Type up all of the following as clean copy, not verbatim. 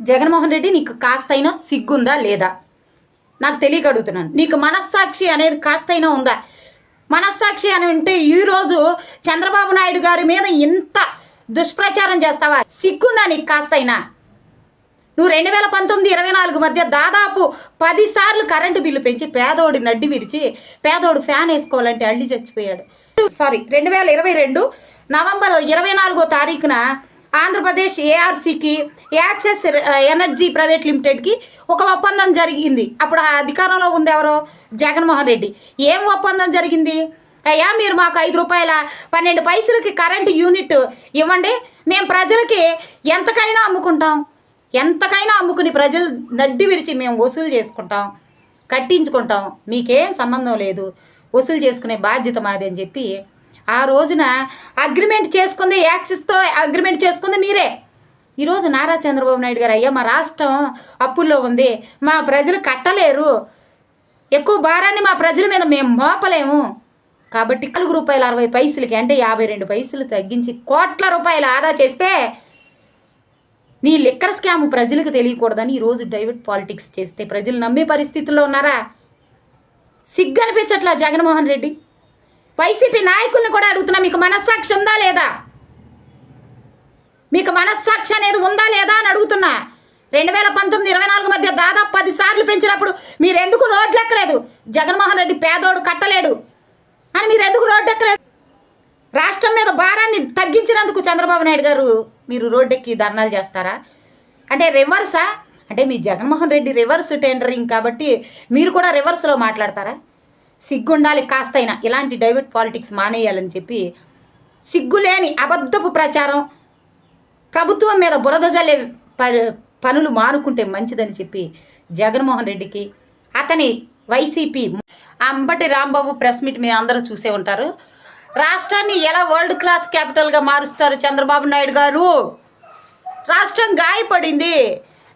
జగన్మోహన్ రెడ్డి నీకు కాస్తైనా సిగ్గుందా లేదా? నాకు తెలియక అడుగుతున్నాను. నీకు మనస్సాక్షి అనేది కాస్తైనా ఉందా? మనస్సాక్షి అని ఉంటే ఈరోజు చంద్రబాబు నాయుడు గారి మీద ఇంత దుష్ప్రచారం చేస్తావా? సిగ్గుందా నీకు కాస్తైనా? నువ్వు 2019-24 మధ్య దాదాపు 10 సార్లు కరెంటు బిల్లు పెంచి పేదోడి నడ్డి విరిచి పేదోడు ఫ్యాన్ వేసుకోవాలంటే అల్లి చచ్చిపోయాడు. 2022 నవంబర్ 24వ తారీఖున ఆంధ్రప్రదేశ్ ఏఆర్సీకి యాక్సెస్ ఎనర్జీ ప్రైవేట్ లిమిటెడ్కి ఒక ఒప్పందం జరిగింది. అప్పుడు ఆ అధికారంలో ఉంది ఎవరో? జగన్మోహన్ రెడ్డి. ఏం ఒప్పందం జరిగింది? అయ్యా మీరు మాకు 5 రూపాయల 12 పైసలకి కరెంటు యూనిట్ ఇవ్వండి, మేము ప్రజలకి ఎంతకైనా అమ్ముకుని ప్రజలు నడ్డి విరిచి మేము వసూలు చేసుకుంటాం, కట్టించుకుంటాం, మీకేం సంబంధం లేదు, వసూలు చేసుకునే బాధ్యత మాది అని చెప్పి ఆ రోజున అగ్రిమెంట్ చేసుకుంది, యాక్సిస్తో అగ్రిమెంట్ చేసుకుంది మీరే. ఈరోజు నారా చంద్రబాబు నాయుడు గారు అయ్యా మా రాష్ట్రం అప్పుల్లో ఉంది, మా ప్రజలు కట్టలేరు, ఎక్కువ భారాన్ని మా ప్రజల మీద మేము మోపలేము కాబట్టి 4 రూపాయల 60 పైసలకి అంటే 52 పైసలు తగ్గించి కోట్ల రూపాయలు ఆదా చేస్తే నీ లిక్కర్ స్కామ్ ప్రజలకు తెలియకూడదని ఈరోజు డైవర్ట్ పాలిటిక్స్ చేస్తే ప్రజలు నమ్మే పరిస్థితుల్లో ఉన్నారా? సిగ్గు అనిపించట్లా జగన్మోహన్ రెడ్డి? వైసీపీ నాయకుల్ని కూడా అడుగుతున్నా, మీకు మనస్సాక్షి ఉందా లేదా? మీకు మనస్సాక్షి అనేది ఉందా లేదా అని అడుగుతున్నా. 2019-24 మధ్య దాదాపు 10 సార్లు పెంచినప్పుడు మీరు ఎందుకు రోడ్లు ఎక్కలేదు? జగన్మోహన్ రెడ్డి పేదోడు కట్టలేడు అని మీరు ఎందుకు రోడ్డు ఎక్కలేదు? రాష్ట్రం మీద భారాన్ని తగ్గించినందుకు చంద్రబాబు నాయుడు గారు మీరు రోడ్డెక్కి ధర్నాలు చేస్తారా? అంటే రివర్సా? అంటే మీ జగన్మోహన్ రెడ్డి రివర్స్ టెండరింగ్ కాబట్టి మీరు కూడా రివర్స్లో మాట్లాడతారా? సిగ్గుండాలి కాస్తైనా. ఇలాంటి డైవర్ట్ పాలిటిక్స్ మానేయాలని చెప్పి సిగ్గులేని అబద్ధపు ప్రచారం, ప్రభుత్వం మీద బురద జల్లే పనులు మానుకుంటే మంచిదని చెప్పి జగన్మోహన్ రెడ్డికి అతని YCP Ambati Rambabu press meet మీరు అందరూ చూసే ఉంటారు. రాష్ట్రాన్ని ఎలా వరల్డ్ క్లాస్ క్యాపిటల్గా మారుస్తారు చంద్రబాబు నాయుడు గారు? రాష్ట్రం గాయపడింది,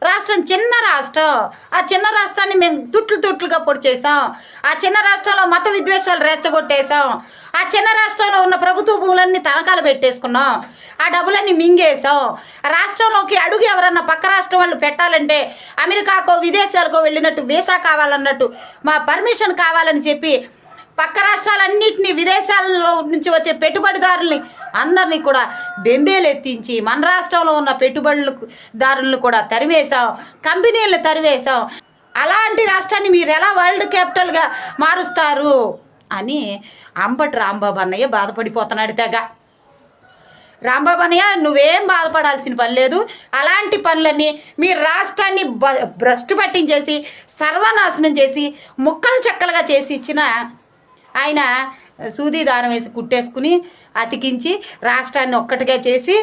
రాష్ట్రం చిన్న రాష్ట్రం, ఆ చిన్న రాష్ట్రాన్ని మేము తుట్లుగా పొడి చేసాం, ఆ చిన్న రాష్ట్రంలో మత విద్వేషాలు రెచ్చగొట్టేసాం, ఆ చిన్న రాష్ట్రంలో ఉన్న ప్రభుత్వ భూములన్నీ తనఖాలు పెట్టేసుకున్నాం, ఆ డబ్బులన్నీ మింగేసాం. రాష్ట్రంలోకి అడుగు ఎవరన్నా పక్క రాష్ట్రం వాళ్ళు పెట్టాలంటే అమెరికాకో విదేశాలకో వెళ్ళినట్టు వీసా కావాలన్నట్టు మా పర్మిషన్ కావాలని చెప్పి పక్క రాష్ట్రాలన్నింటినీ, విదేశాలలో నుంచి వచ్చే పెట్టుబడిదారుల్ని అందరినీ కూడా బెంబేలు ఎత్తించి మన రాష్ట్రంలో ఉన్న పెట్టుబడుదారులను కూడా తరివేశాం, కంపెనీలను తరివేశాం. అలాంటి రాష్ట్రాన్ని మీరు ఎలా వరల్డ్ క్యాపిటల్గా మారుస్తారు అని అంబటి రాంబాబు అన్నయ్య బాధపడిపోతున్నాడు తెగ. రాంబాబు అన్నయ్య నువ్వేం బాధపడాల్సిన పని లేదు. అలాంటి పనులన్నీ మీ రాష్ట్రాన్ని భ్రష్టు పట్టించేసి సర్వనాశనం చేసి ముక్కలు చెక్కలుగా చేసి ఇచ్చిన ఆయన సూది దారం వేసి కుట్టేసుకుని అతికించి రాష్ట్రాన్ని ఒక్కటిగా చేసి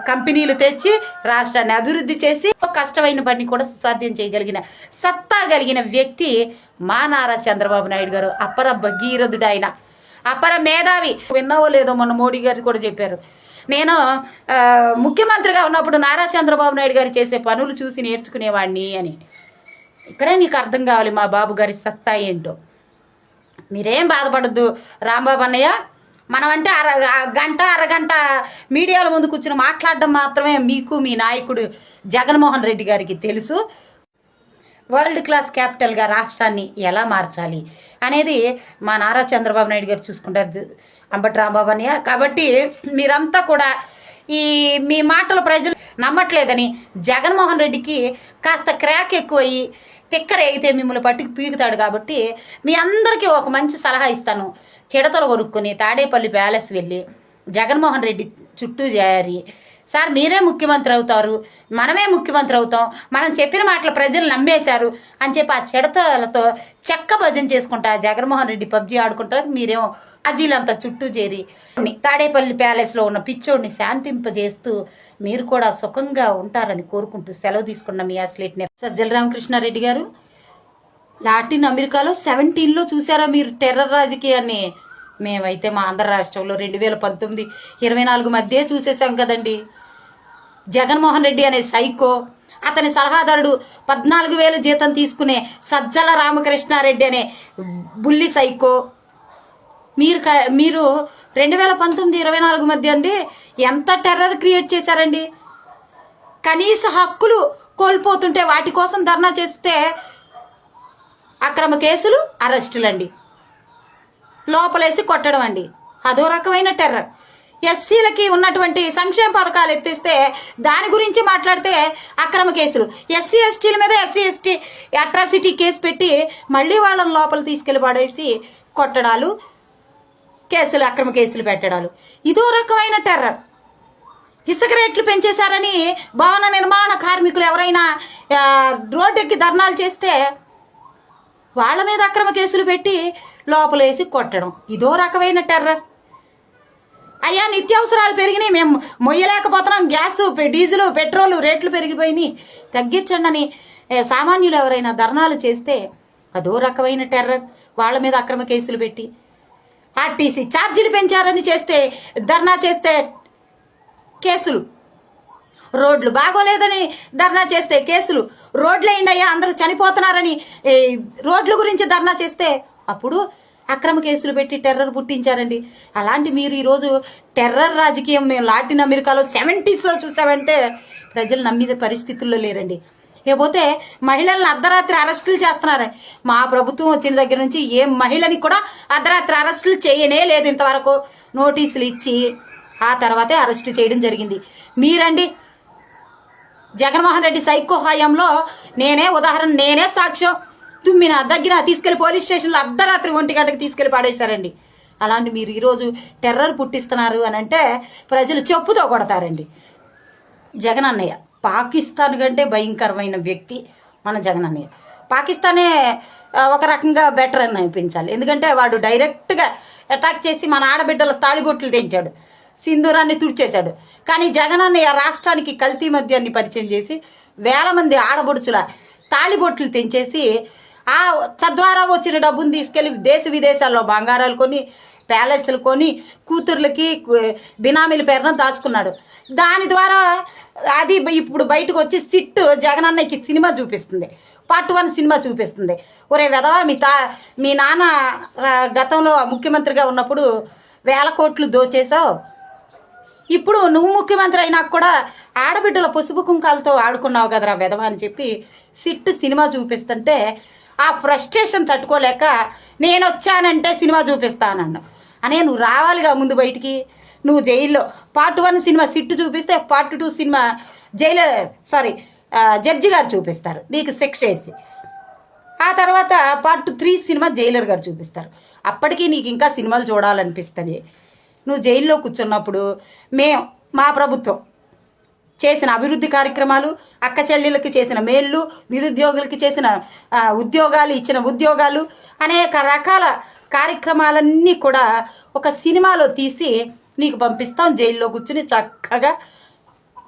కంపెనీలు తెచ్చి రాష్ట్రాన్ని అభివృద్ధి చేసి కష్టమైన పని కూడా సుసాధ్యం చేయగలిగిన సత్తా కలిగిన వ్యక్తి మా నారా చంద్రబాబు నాయుడు గారు. అపర భగీరథుడు ఆయన, అపర మేధావి. విన్నావో లేదో మొన్న మోడీ గారు కూడా చెప్పారు, నేను ముఖ్యమంత్రిగా ఉన్నప్పుడు నారా చంద్రబాబు నాయుడు గారు చేసే పనులు చూసి నేర్చుకునేవాడిని అని. ఇక్కడే నీకు అర్థం కావాలి మా బాబు గారి సత్తా ఏంటో. మీరేం బాధపడద్దు రాంబాబు అన్నయ్య. మనమంటే అరగంట మీడియాల ముందు కూర్చుని మాట్లాడడం మాత్రమే మీకు మీ నాయకుడు జగన్మోహన్ రెడ్డి గారికి తెలుసు. వరల్డ్ క్లాస్ క్యాపిటల్గా రాష్ట్రాన్ని ఎలా మార్చాలి అనేది మా నారా చంద్రబాబు నాయుడు గారు చూసుకుంటారు, అంబటి రాంబాబు అన్నయ్య. కాబట్టి మీరంతా కూడా మీ మాటలు ప్రజలు నమ్మట్లేదని జగన్మోహన్ రెడ్డికి కాస్త క్రాక్ ఎక్కువయ్యి తిక్కరేగితే మిమ్మల్ని పట్టుకు పీకుతాడు. కాబట్టి మీ అందరికీ ఒక మంచి సలహా ఇస్తాను. చిడతలు కొనుక్కొని తాడేపల్లి ప్యాలెస్ వెళ్ళి జగన్మోహన్ రెడ్డి చుట్టూ చేరి, సార్ మీరే ముఖ్యమంత్రి అవుతారు, మనమే ముఖ్యమంత్రి అవుతాం, మనం చెప్పిన మాటలు ప్రజలు నమ్మేశారు అని చెప్పి ఆ చిడతలతో చెక్క భజన చేసుకుంటా జగన్మోహన్ రెడ్డి పబ్జీ ఆడుకుంటారు. మీరేమో అజీలంతా చుట్టూ చేరి తాడేపల్లి ప్యాలెస్లో ఉన్న పిచ్చోడిని శాంతింపజేస్తూ మీరు కూడా సుఖంగా ఉంటారని కోరుకుంటూ సెలవు తీసుకున్న మీ అస్లేట్ సజ్జల రామకృష్ణారెడ్డి గారు. లాటిన్ అమెరికాలో 17లో చూసారా మీరు టెర్రర్ రాజకీయాన్ని? మేమైతే మా ఆంధ్ర రాష్ట్రంలో 2019-24 మధ్య చూసేసాం కదండి. జగన్మోహన్ రెడ్డి అనే సైకో, అతని సలహాదారుడు 14,000 జీతం తీసుకునే సజ్జల రామకృష్ణారెడ్డి అనే బుల్లి సైకో. మీరు 2019-24 మధ్య అండి ఎంత టెర్రర్ క్రియేట్ చేశారండి. కనీస హక్కులు కోల్పోతుంటే వాటి కోసం ధర్నా చేస్తే అక్రమ కేసులు, అరెస్టులండి, లోపలేసి కొట్టడం అండి. అదో రకమైన టెర్రర్. ఎస్సీలకి ఉన్నటువంటి సంక్షేమ పథకాలు ఎత్తిస్తే దాని గురించి మాట్లాడితే అక్రమ కేసులు, ఎస్సీ ఎస్టీల మీద ఎస్సీ ఎస్టీ అట్రాసిటీ కేసు పెట్టి మళ్ళీ వాళ్ళని లోపల తీసుకెళ్లి పడేసి కొట్టడాలు, కేసులు, అక్రమ కేసులు పెట్టడాలు. ఇదో రకమైన టెర్రర్. ఇసుక రేట్లు పెంచేశారని భవన నిర్మాణ కార్మికులు ఎవరైనా రోడ్డెక్కి ధర్నాలు చేస్తే వాళ్ళ మీద అక్రమ కేసులు పెట్టి లోపలేసి కొట్టడం. ఇదో రకమైన టెర్రర్. అయ్యా నిత్యావసరాలు పెరిగినాయి, మేము మొయ్యలేకపోతున్నాం, గ్యాస్, డీజిల్, పెట్రోల్ రేట్లు పెరిగిపోయినాయి, తగ్గించండి అని సామాన్యులు ఎవరైనా ధర్నాలు చేస్తే అదో రకమైన టెర్రర్. వాళ్ళ మీద అక్రమ కేసులు పెట్టి, ఆర్టీసీ ఛార్జీలు పెంచారని చేస్తే ధర్నా చేస్తే కేసులు, రోడ్లు బాగోలేదని ధర్నా చేస్తే కేసులు, రోడ్లు అయ్యా అందరూ చనిపోతున్నారని రోడ్ల గురించి ధర్నా చేస్తే అప్పుడు అక్రమ కేసులు పెట్టి టెర్రర్ పుట్టించారండి. అలాంటి మీరు ఈరోజు టెర్రర్ రాజకీయం మేము లాటిన్ అమెరికాలో 70s చూసామంటే ప్రజలు నమ్మిన పరిస్థితుల్లో లేరండి. ఇకపోతే మహిళలను అర్ధరాత్రి అరెస్టులు చేస్తున్నారు. మా ప్రభుత్వం వచ్చిన దగ్గర నుంచి ఏ మహిళని కూడా అర్ధరాత్రి అరెస్టులు చేయనే లేదు. ఇంతవరకు నోటీసులు ఇచ్చి ఆ తర్వాతే అరెస్టు చేయడం జరిగింది. మీరండి జగన్మోహన్ రెడ్డి సైకో హయాంలో నేనే ఉదాహరణ, నేనే సాక్ష్యం. తుమ్మిన దగ్గర తీసుకెళ్లి పోలీస్ స్టేషన్లో అర్ధరాత్రి 1 గంటకి తీసుకెళ్లి పాడేశారండి. అలాంటి మీరు ఈరోజు టెర్రర్ పుట్టిస్తున్నారు అని అంటే ప్రజలు చెప్పుతో కొడతారండి. జగన్ అన్నయ్య పాకిస్తాన్ కంటే భయంకరమైన వ్యక్తి మన జగన్ అన్నయ్య. పాకిస్తానే ఒక రకంగా బెటర్ అని అనిపించాలి. ఎందుకంటే వాడు డైరెక్ట్గా అటాక్ చేసి మన ఆడబిడ్డల తాళిబొట్లు తెంచాడు, సింధూరాన్ని తుడిచేశాడు. కానీ జగన్ అన్నయ్య రాష్ట్రానికి కల్తీ మద్యాన్ని పరిచయం చేసి వేల మంది ఆడబొడుచుల తాళిబొట్లు తెంచేసి తద్వారా వచ్చిన డబ్బును తీసుకెళ్లి దేశ విదేశాల్లో బంగారాలు కొని, ప్యాలెస్లు కొని, కూతుర్లకి బినామీల పేరున దాచుకున్నాడు. దాని ద్వారా అది ఇప్పుడు బయటకు వచ్చి సిట్ జగన్ అన్నయ్యకి సినిమా చూపిస్తుంది, Part 1 సినిమా చూపిస్తుంది. ఒరే వెధవా, మీ నాన్న గతంలో ముఖ్యమంత్రిగా ఉన్నప్పుడు 1000 కోట్లు దోచేసావు, ఇప్పుడు నువ్వు ముఖ్యమంత్రి అయినా కూడా ఆడబిడ్డల పసుపు కుంకాలతో ఆడుకున్నావు కదరా వెధవా అని చెప్పి సిట్ సినిమా చూపిస్తుంటే ఆ ఫ్రస్ట్రేషన్ తట్టుకోలేక నేను వచ్చానంటే సినిమా చూపిస్తానన్ను అనే నువ్వు రావాలిగా ముందు బయటికి. నువ్వు జైల్లో Part 1 సినిమా సిట్ చూపిస్తే Part 2 సినిమా జడ్జి గారు చూపిస్తారు నీకు శిక్ష వేసి. ఆ తర్వాత Part 3 సినిమా జైలర్ గారు చూపిస్తారు. అప్పటికీ నీకు ఇంకా సినిమాలు చూడాలనిపిస్తుంది. నువ్వు జైల్లో కూర్చున్నప్పుడు మా ప్రభుత్వం చేసిన అభివృద్ధి కార్యక్రమాలు, అక్క చెల్లెళ్ళకి చేసిన మేళ్ళు, నిరుద్యోగులకి చేసిన ఉద్యోగాలు, ఇచ్చిన ఉద్యోగాలు, అనేక రకాల కార్యక్రమాలన్నీ కూడా ఒక సినిమాలో తీసి నీకు పంపిస్తాం. జైల్లో కూర్చుని చక్కగా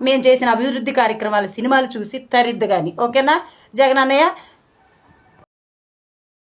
మేము చేసిన అభివృద్ధి కార్యక్రమాల సినిమాలు చూసి తరిద్దు కానీ. ఓకేనా జగన్ అన్నయ్య?